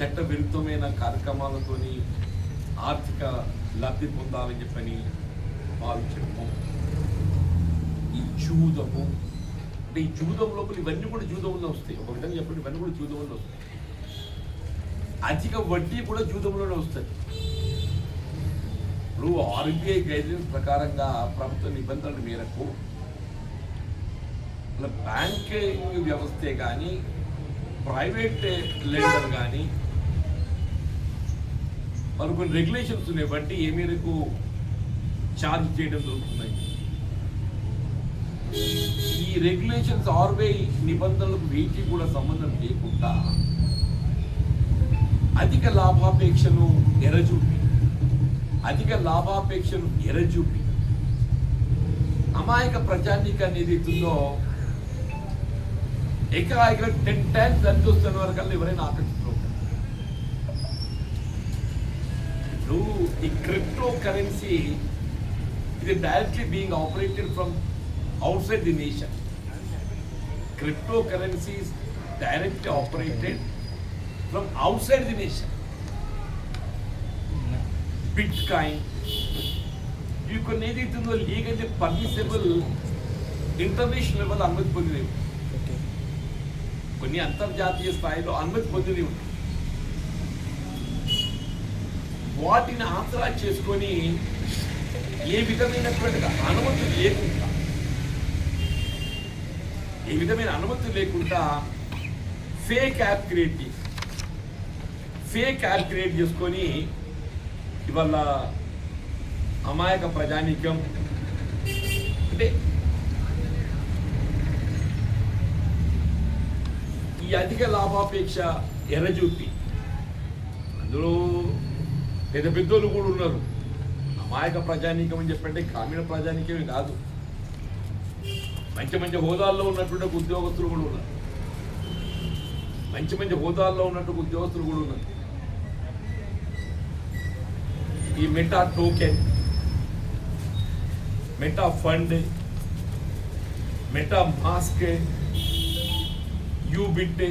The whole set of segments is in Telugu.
చట్ట విరుద్ధమైన కార్యక్రమాలతోని ఆర్థిక లబ్ధి పొందాలని చెప్పని భావించడము, ఈ జూదము అంటే ఈ జూదం లోపల ఇవన్నీ కూడా జూదంలో వస్తాయి. ఒక విధంగా చెప్పండి, ఇవన్నీ కూడా జూదంలో వస్తాయి. అధిక వడ్డీ కూడా జూదంలోనే వస్తుంది. ఇప్పుడు ఆర్బీఐ గైడ్లైన్స్ ప్రకారంగా ప్రభుత్వ నిబంధనల మేరకు బ్యాంకింగ్ వ్యవస్థే కానీ ప్రైవేట్ లెండర్ కానీ మరి కొన్ని రెగ్యులేషన్స్ ఉన్నాయి, బట్టి ఏ మేరకు ఛార్జ్ చేయడం జరుగుతున్నాయి. ఈ రెగ్యులేషన్స్ ఆర్బీఐ నిబంధనలకు వీటికి కూడా సంబంధం లేకుండా అధిక లాభాపేక్షను ఎరచూపి అమాయక ప్రజానీకాన్ని ఏదైతుందో ఎకరాయిగా 10 times ఎంత వస్తున్న వరకల్లా ఎవరైనా ఆకర్షిస్తున్నారు. ఇప్పుడు ఈ క్రిప్టో కరెన్సీ ఇది directly being operated from outside the nation. Cryptocurrency is directly operated from outside the nation. Bitcoin, you can either legally permissible international level అనుమతి పొందినవి, కొన్ని అంతర్జాతీయ స్థాయిలో అనుమతి పొందినవి ఉంటాయి. వాటిని ఆసరా చేసుకొని ఏ విధమైనటువంటి అనుమతి లేకుండా ఫేక్ యాప్ క్రియేట్ చేసుకొని ఇవాళ అమాయక ప్రజానీకం అంటే ఈ అధిక లాభాపేక్ష ఎర్రజూపి, అందులో పెద్ద పెద్దోళ్ళు కూడా ఉన్నారు. అమాయక ప్రజానీకం అని చెప్పంటే గ్రామీణ ప్రజానీకమే కాదు, మంచి హోదాల్లో ఉన్నటువంటి ఉద్యోగస్తులు కూడా ఉన్నారు. ఈ meta token, meta fund, meta mask, Yubit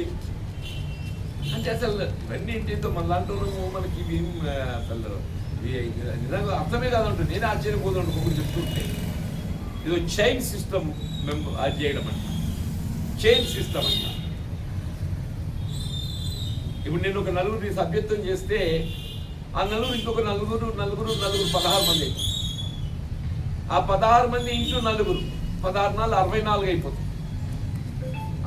అంటే అసలు ఇవన్నీ ఏంటో మన దాంట్లో మనకి ఇవి అసలు నిజంగా అర్థమే కాదంటుంది. నేను ఆశ్చర్యపోతుంటాను ఒకరు చెప్తుంటే. ఇది చైన్ సిస్టమ్ అది చేయడం అంట, చైన్ సిస్టమ్ అంట. ఇప్పుడు నేను ఒక నలుగురిని సభ్యత్వం చేస్తే ఆ నలుగురు ఇంకొక నలుగురు 16 మంది అయిపోతుంది. ఆ 16 మంది ఇంటూ నలుగురు 16 నాలుగు 64 అయిపోతుంది.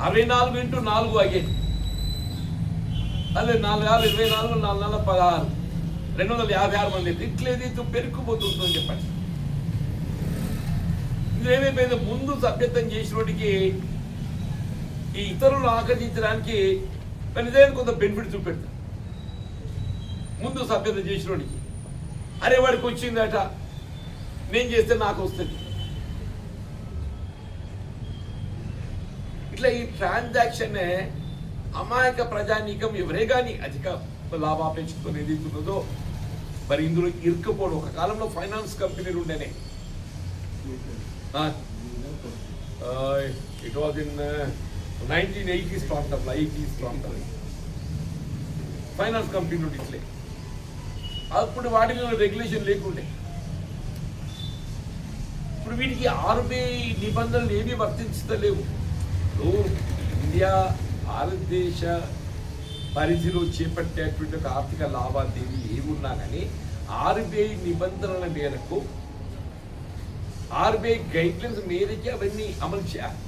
64 ఇంటూ 4 అయ్యేది, అదే 4 24 4 16 256 మంది అయితే ఇట్లేదైతే పెరుక్కుపోతుందని చెప్పండి. ఇది ఏమైపోయిందో ముందు సభ్యత్వం చేసినోడికి ఈ ఇతరులను ఆకర్షించడానికి నిజంగా కొంత బెనిఫిట్ చూపెడతారు. ముందు సభ్యత చేసినోడికి అరే వాడికి వచ్చిందట, నేను చేస్తే నాకు వస్తుంది. ఇట్లా ఈ ట్రాన్సాక్షన్ అమాయక ప్రజానీకం ఎవరే కానీ అధిక లాభాపేక్షతో ఏదైతున్నదో మరి ఇందులో ఇరుక్కుపోవడం. ఒక కాలంలో ఫైనాన్స్ కంపెనీలు ఉండేనే, ఇట్ వాజ్ ఇన్ 1980s ప్రాంతంలో 80s ప్రాంతంలో ఫైనాన్స్ కంపెనీ నుండి ఇట్లే. అప్పుడు వాటిలో రెగ్యులేషన్ లేకుండే. ఇప్పుడు వీటికి ఆర్బీఐ నిబంధనలు ఏమీ వర్తించలేవు. ఇండియా భారతదేశ పరిధిలో చేపట్టేటువంటి ఒక ఆర్థిక లావాదేవీ ఏమున్నా కానీ ఆర్బీఐ నిబంధనల మేరకు, ఆర్బీఐ గైడ్లైన్స్ మేరకే అవన్నీ అమలు చేయాలి.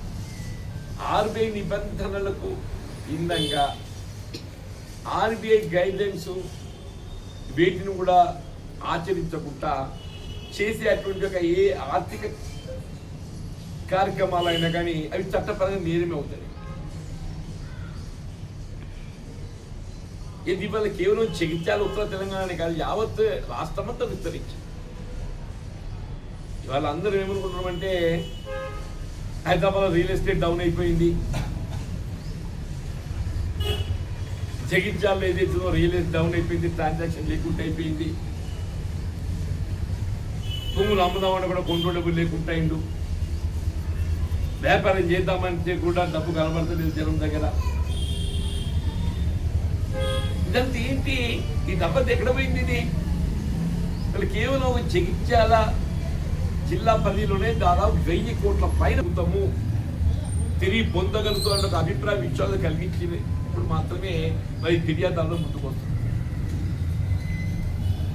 ఆర్బీఐ నిబంధనలకు భిన్నంగా ఆర్బీఐ గైడ్లైన్స్ వీటిని కూడా ఆచరించకుండా చేసేటువంటి ఒక ఏ ఆర్థిక కార్యక్రమాలైనా కానీ అవి చట్టపరంగా నేరమే అవుతాయి. ఇది ఇవాళ కేవలం జగిత్యాల ఉత్తర తెలంగాణ కాదు, యావత్ రాష్ట్రమంతా విస్తరించింది. ఇవాళ అందరూ ఏమనుకుంటున్నామంటే హైదరాబాద్ రియల్ ఎస్టేట్ డౌన్ అయిపోయింది, జగిత్యాలలో ఏదైతుందో రియల్ ఎస్టేట్ డౌన్ అయిపోయింది, ట్రాన్సాక్షన్ లేకుండా అయిపోయింది, భూములు అమ్ముదామని కూడా కొంటూ డబ్బులు లేకుండా అయిండు, వ్యాపారం చేద్దామంటే కూడా డబ్బు కనబడతలేదు జనం దగ్గర. ఇదంతా ఏంటి? ఈ దెబ్బతి ఎక్కడ పోయింది? ఇది కేవలం ఒక జగిత్యాల జిల్లా పరిధిలోనే దాదాపు 1000 కోట్ల పైన ప్రభుత్వము తిరిగి పొందగలుగుతున్న ఒక అభిప్రాయ విశ్వాసం కలిగించింది. ఇప్పుడు మాత్రమే మరి ఫిర్యాదులో ముందుకు వస్తుంది.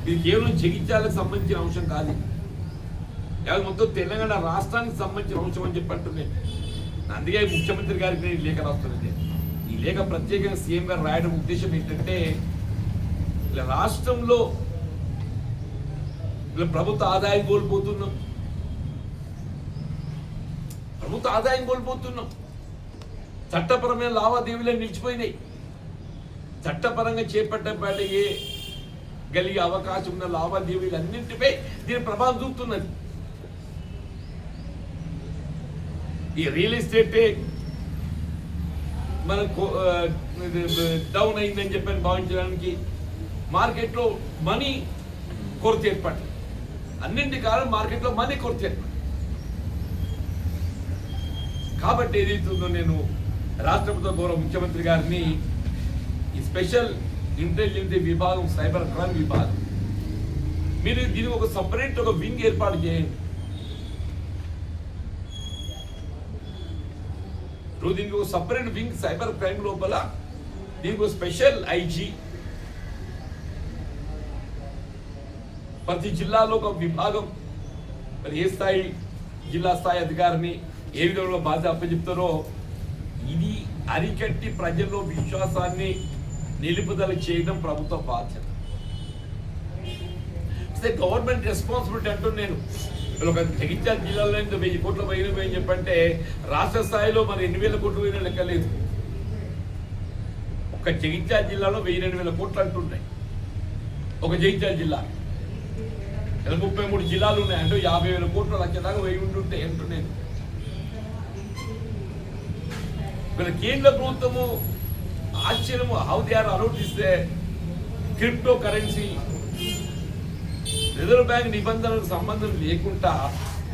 ఇది కేవలం జగిత్యాలకు సంబంధించిన అంశం కాదు, మొత్తం తెలంగాణ రాష్ట్రానికి సంబంధించిన అంశం అని చెప్పంటున్నాను. అందుకే ముఖ్యమంత్రి గారికి నేను లేఖ రాస్తున్నది. ఈ లేఖ ప్రత్యేకంగా సీఎం గారు రాయడం ఉద్దేశం ఏంటంటే, ఇలా రాష్ట్రంలో ఇలా ప్రభుత్వ ఆదాయం కోల్పోతున్నాం, చట్టపరమైన లావాదేవీలు నిలిచిపోయినాయి. చట్టపరంగా చేపట్టగలిగే అవకాశం ఉన్న లావాదేవీలు అన్నింటిపై దీని ప్రభావం చూపుతున్నది. ఈ రియల్ ఎస్టేట్ మనకు డౌన్ అయిందని చెప్పని భావించడానికి మార్కెట్లో మనీ కొరత ఏర్పడింది. అన్నింటి కాలం మార్కెట్లో మనీ కొరత ఏర్పడింది. కాబట్టి ఏదైతుందో నేను రాష్ట్ర ప్రభుత్వ గౌరవ ముఖ్యమంత్రి గారిని ఈ స్పెషల్ ఇంటెలిజెన్స్ విభాగం, సైబర్ క్రైమ్ విభాగం, మీరు దీనికి ఒక సపరేట్ ఒక వింగ్ ఏర్పాటు చేయండి. దీనికి ఒక సపరేట్ వింగ్ సైబర్ క్రైమ్ లోపల దీనికి ఒక స్పెషల్ ఐజీ, ప్రతి జిల్లాలో ఒక విభాగం, మరి ఏ స్థాయి జిల్లా స్థాయి అధికారిని ఏ విధంగా బాధ్యత అప్పచెప్తారో ఇది అరికట్టి ప్రజల్లో విశ్వాసాన్ని నిలుపుదల చేయడం ప్రభుత్వ బాధ్యత. గవర్నమెంట్ రెస్పాన్సిబిలిటీ అంటూ నేను ఒక జగిత్యాల జిల్లాలో 1000 కోట్ల పోయిన చెప్పంటే రాష్ట్ర స్థాయిలో మరి 8,000 కోట్లు పోయిన లెక్కలేదు. ఒక జగిత్యాల జిల్లాలో 1000-2000 కోట్లు అంటున్నాయి. ఒక జగిత్యాల జిల్లా 33 జిల్లాలు ఉన్నాయి అంటే 50,000 కోట్ల లక్ష దాకా పోయి ఉంటుంటే అంటున్నాను. కేంద్ర ప్రభుత్వము ఆశ్చర్యము హౌ దే ఆర్ అనుమతిస్తే క్రిప్టో కరెన్సీ రిజర్వ్ బ్యాంక్ నిబంధనలకు సంబంధం లేకుండా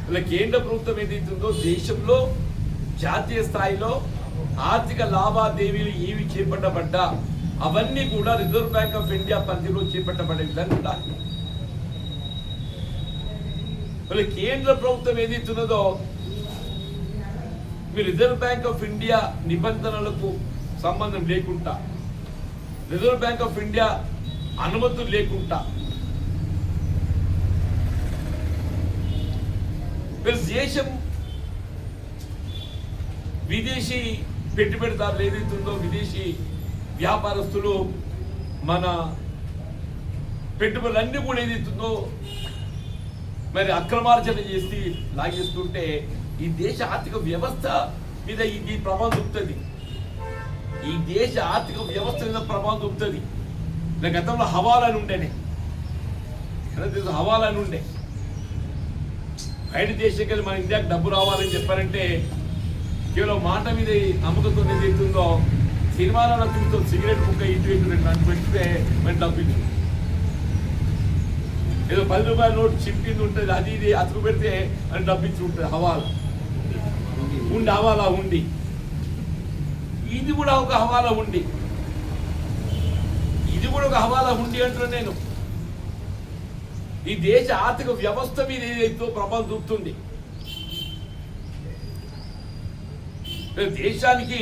ఇలా కేంద్ర ప్రభుత్వం ఏదైతుందో దేశంలో జాతీయ స్థాయిలో ఆర్థిక లావాదేవీలు ఏవి చేపట్టబడ్డా అవన్నీ కూడా రిజర్వ్ బ్యాంక్ ఆఫ్ ఇండియా పరిధిలో చేపట్టబడే విధంగా ఉండాలి. ఇలా కేంద్ర ప్రభుత్వం ఏదైతున్నదో మీ రిజర్వ్ బ్యాంక్ ఆఫ్ ఇండియా నిబంధనలకు సంబంధం లేకుండా, రిజర్వ్ బ్యాంక్ ఆఫ్ ఇండియా అనుమతులు లేకుండా దేశం విదేశీ పెట్టుబడిదారులు ఏదైతుందో విదేశీ వ్యాపారస్తులు మన పెట్టుబడులన్నీ కూడా ఏదైతుందో మరి అక్రమార్జన చేసి లాగేస్తుంటే ఈ దేశ ఆర్థిక వ్యవస్థ మీద ఇది ప్రభావం చూపుతుంది. ఈ దేశ ఆర్థిక వ్యవస్థ మీద ప్రభావం చూపుతుంది. గతంలో హవాలని ఉండేనే, హవాలని ఉండే బయట దేశంకి వెళ్ళి మన ఇండియాకి డబ్బు రావాలని చెప్పారంటే కేవలం మాట మీద నమ్మకంతో ఏదైతుందో సినిమాలలో చూస్తూ సిగరెట్ ముక్క ఇటు రెండు పెడితే మరి డబ్బు ఏదో 10 రూపాయల నోటు చింపింది ఉంటుంది, అది ఇది అతుకు పెడితే అని డబ్బించి ఉంటుంది. హవాలా ఉండి ఇది కూడా ఒక హవాలా ఉండి అంటున్నాను నేను. ఈ దేశ ఆర్థిక వ్యవస్థ మీద ఏదైతే ప్రభావం చూపుతుంది. దేశానికి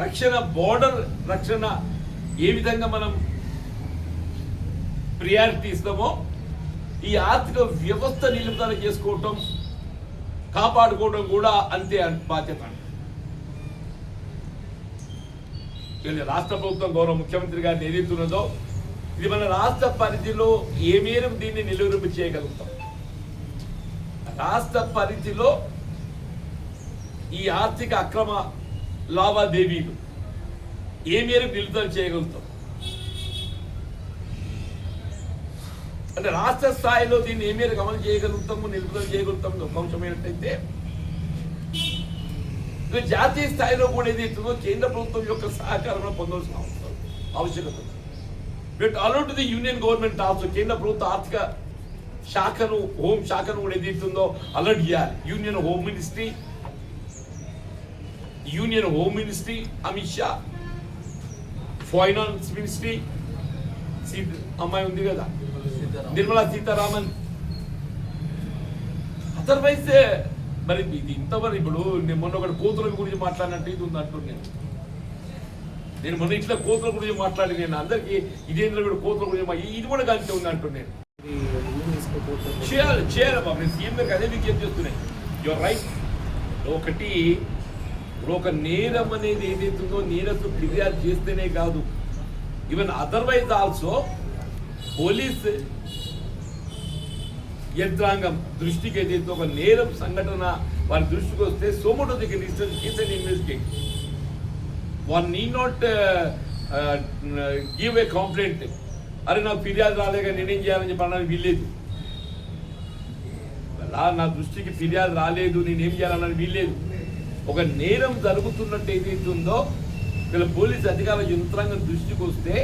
రక్షణ, బోర్డర్ రక్షణ ఏ విధంగా మనం ప్రియారిటీ ఇస్తామో ఈ ఆర్థిక వ్యవస్థ నిలుపుదల చేసుకోవటం, కాపాడుకోవడం కూడా అంతే బాధ్యత. రాష్ట్ర ప్రభుత్వం గౌరవ ముఖ్యమంత్రి గారిని ఏదైతున్నదో ఇది మన రాష్ట్ర పరిధిలో ఏ మేరకు దీన్ని నిలువరింపు చేయగలుగుతాం, రాష్ట్ర పరిధిలో ఈ ఆర్థిక అక్రమ లావాదేవీలు ఏ మేరకు నిలుపుదల చేయగలుగుతాం అంటే రాష్ట్ర స్థాయిలో దీన్ని ఏ మేరకు అమలు చేయగలుగుతాము, నిలుపుదల చేయగలుగుతాము ఒక అంశమైనట్టయితే జాతీయ స్థాయిలో కూడా ఏదైతుందో కేంద్ర ప్రభుత్వం యొక్క సహకారంలో పొందవలసిన ఆవశ్యకత. Allot the union government also, కేంద్ర ప్రభుత్వ ఆర్థిక శాఖను, హోం శాఖను కూడా ఏదైతుందో అలర్ట్ చేయాలి. Union home ministry Amit Shah, finance ministry అమ్మాయి ఉంది కదా, నిర్మలా సీతారామన్. అదర్వైజ్ మరి ఇది ఇంతవరకు ఇప్పుడు నేను మొన్న ఒకటి కోతుల గురించి మాట్లాడినట్టు ఇది ఉంది అంటున్నాను. నేను మొన్న ఇట్లా కోతుల గురించి మాట్లాడి నేను అందరికీ ఇదేంద్ర కూడా కోతుల గురించి ఇది కూడా కలిసి ఉంది అంటున్నాను. చేయాలి బాబు, నేను సీఎం గారికి అదే విజ్ఞప్తి చేస్తున్నాను. Your right. ఒకటి ఒక నేరం అనేది ఏదైతుందో నేరస్తు ఫిర్యాదు చేస్తేనే కాదు, ఈవెన్ అదర్వైజ్ ఆల్సో పోలీస్ యంత్రాంగం దృష్టికి ఏదైతే ఒక నేరం సంఘటన వారి దృష్టికి వస్తే సోమోటో దగ్గర investigate. One need not give a complaint, అరే నాకు ఫిర్యాదు రాలేక నేనేం చేయాలని చెప్పి అన్నది వీల్లేదు. అలా నా దృష్టికి ఫిర్యాదు రాలేదు నేనేం చేయాలన్నది వీల్లేదు. ఒక నేరం జరుగుతున్నట్టు ఏదైతే ఉందో వీళ్ళ పోలీస్ అధికారుల యంత్రాంగం దృష్టికి వస్తే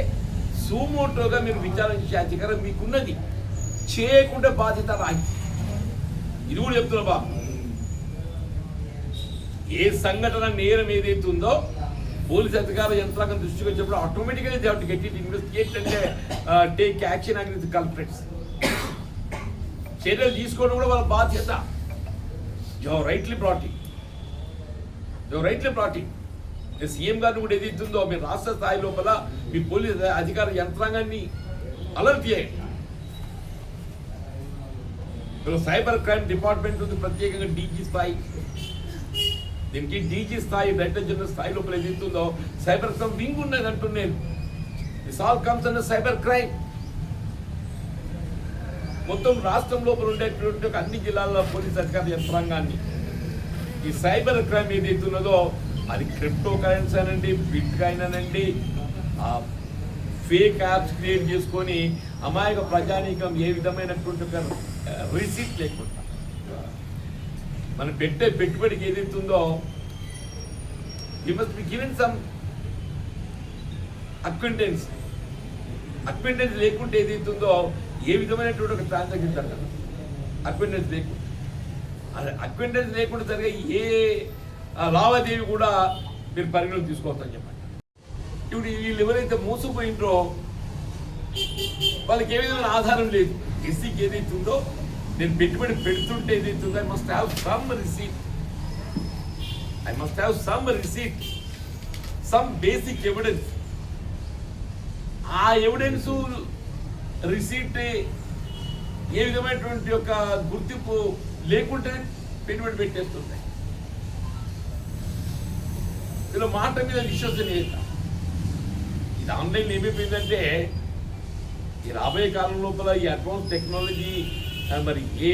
సూమోటోగా మీరు విచారణ చేసే అధికారం మీకున్నది. చేయకుండా బాధ్యత రాయి. ఇది కూడా చెప్తున్నా బాబు, ఏ సంఘటన నేరం ఏదైతే ఉందో పోలీస్ అధికారుల యంత్రాంగం దృష్టికి వచ్చినప్పుడు ఆటోమేటిక్గా they have to get it investigate and take action against culprits. చర్యలు తీసుకోవడం కూడా వాళ్ళ బాధ్యత. You have rightly brought it. CM గారిని కూడా ఏదైతుందో మీరు రాష్ట్ర స్థాయి లోపల మీ పోలీస్ అధికార యంత్రాంగాన్ని అలర్ట్ చేయండి. సైబర్ క్రైమ్ డిపార్ట్మెంట్ ఉంది ప్రత్యేకంగా డీజీ స్థాయి, దీనికి డీజీ స్థాయి డైరెక్టర్ జనరల్ స్థాయి లోపల ఏదైతుందో సైబర్ క్రైమ్ వింగ్ ఉన్నది అంటున్నాను. This all comes under cyber crime. మొత్తం రాష్ట్రం లోపల ఉండేటువంటి అన్ని జిల్లాల పోలీస్ అధికార యంత్రాంగాన్ని ఈ సైబర్ క్రైమ్ ఏదైతున్నదో అది క్రిప్టో కరెన్సీ అనండి, బిట్ కాయిన్ అనండి, ఫేక్ యాప్స్ క్రియేట్ చేసుకొని అమాయక ప్రజానీకం ఏ విధమైనటువంటి ఒక రిసీట్ లేకుండా మనం పెట్టే పెట్టుబడికి ఏదైతుందో you must be given some acquaintance లేకుంటే ఏదైతుందో ఏ విధమైనటువంటి ఒక ట్రాన్సాక్షన్ జరగదు. అక్వింటెన్స్ లేకుండా జరిగే ఏ లావాదేవీ కూడా మీరు పరిగణలోకి తీసుకోవద్దని చెప్పండి. ఇప్పుడు వీళ్ళు ఎవరైతే మోసపోయిండ్రో వాళ్ళకి ఏ విధమైన ఆధారం లేదు. ఎస్సీకి ఏదైతుందో నేను పెట్టుబడి పెడుతుంటే ఏదైతుందో I must have some receipt, some basic evidence. ఆ ఎవిడెన్స్ రిసీట్ ఏ విధమైనటువంటి యొక్క గుర్తింపు లేకుంటే పెట్టుబడి పెట్టేస్తుంటాయి. ఇలా మాట మీద విశ్వసనీయత ఇది ఆన్లైన్ ఏమైపోయిందంటే ఈ రాబోయే కాలం లోపల ఈ అడ్వాన్స్ టెక్నాలజీ మరి ఏ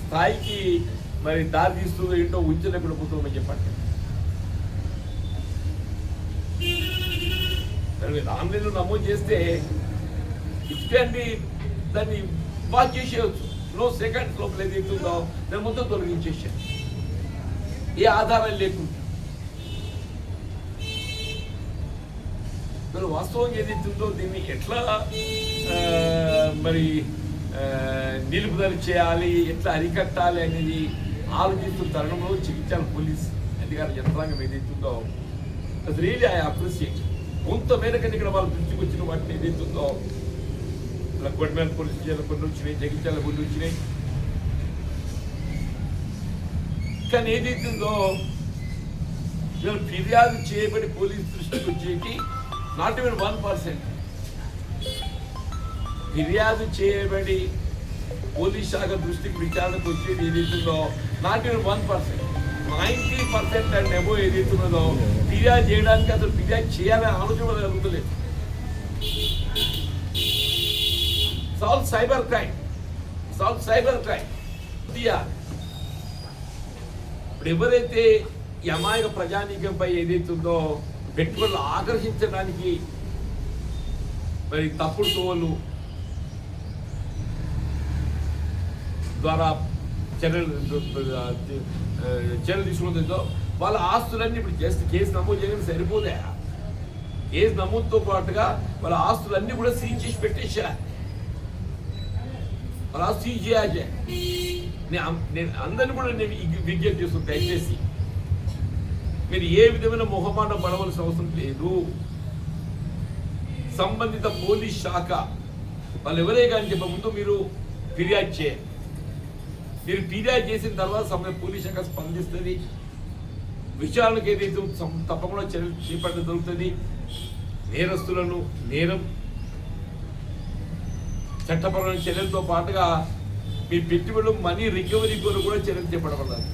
స్థాయికి మరి దారి తీస్తుందో ఏంటో ఉంచలేకుండా పోతుందని చెప్పండి. మీరు ఆన్లైన్లో నమోదు చేస్తే ఇఫ్టండి దాన్ని వాచ్ చేసేయచ్చు. నో సెకండ్స్ లోపల ఏదైతుందో దాన్ని మొత్తం తొలగించేసాను ఏ ఆధారాలు లేకుండా. మరి వాస్తవంగా ఏదైతుందో దీన్ని ఎట్లా మరి నిలుపుదల చేయాలి, ఎట్లా అరికట్టాలి అనేది ఆలోచిస్తున్న తరుణంలో చికిత్సల పోలీస్ అధికార యంత్రాంగం ఏదైతుందో అది రియలీ ఐ అప్రిషియేట్. కొంత మేరకని ఇక్కడ వాళ్ళ దృష్టికి వచ్చిన వాటిని ఏదైతుందో గవర్నమెంట్ పోలీస్ స్టేషన్ కొన్ని వచ్చినాయి, జగిత్యాల కొన్ని వచ్చినాయి. కానీ ఏదైతుందో ఫిర్యాదు చేయబడి పోలీస్ దృష్టికి వచ్చేకి నాట్ ఈవెన్ 1%. ఫిర్యాదు చేయబడి పోలీస్ శాఖ దృష్టికి విచారణకు వచ్చేది ఏదైతుందో నాట్ ఈవెన్ 1%. 90% అండ్ ఎబో ఏదైతున్నదో ఫిర్యాదు చేయడానికి అసలు ఫిర్యాదు చేయాలని ఆలోచన జరుగుతలేదు. Solve cyber crime. ఇప్పుడు ఎవరైతే ఈ అమాయక ప్రజానీకంపై ఏదైతుందో పెట్టుబడులు ఆకర్షించడానికి మరి తప్పుడు తోలు ద్వారా చర్యలు తీసుకుంటుందో వాళ్ళ ఆస్తులన్నీ ఇప్పుడు జస్ట్ కేసు నమోదు చేయడం సరిపోదే. కేసు నమోదుతో పాటుగా వాళ్ళ ఆస్తులన్నీ కూడా సీజ్ చేసి పెట్టేసారు. వాళ్ళ ఆస్తు సీజ్ చేయాలి. నేను అందరినీ కూడా నేను విజ్ఞప్తి చేస్తున్నాను, దయచేసి మీరు ఏ విధమైన మొహమాటం పడవలసిన అవసరం లేదు. సంబంధిత పోలీస్ శాఖ వాళ్ళు ఎవరే కానీ చెప్పే ముందు మీరు ఫిర్యాదు చేయాలి. మీరు ఫిర్యాదు చేసిన తర్వాత సంబంధిత పోలీస్ శాఖ స్పందిస్తుంది. విచారణకు ఏదైతే తప్పకుండా చర్యలు చేపట్టడం జరుగుతుంది. నేరస్తులను చట్టపరమైన చర్యలతో పాటుగా మీ పెట్టుబడులు మనీ రికవరీ కూడా చర్యలు చేపట్టబడాలి.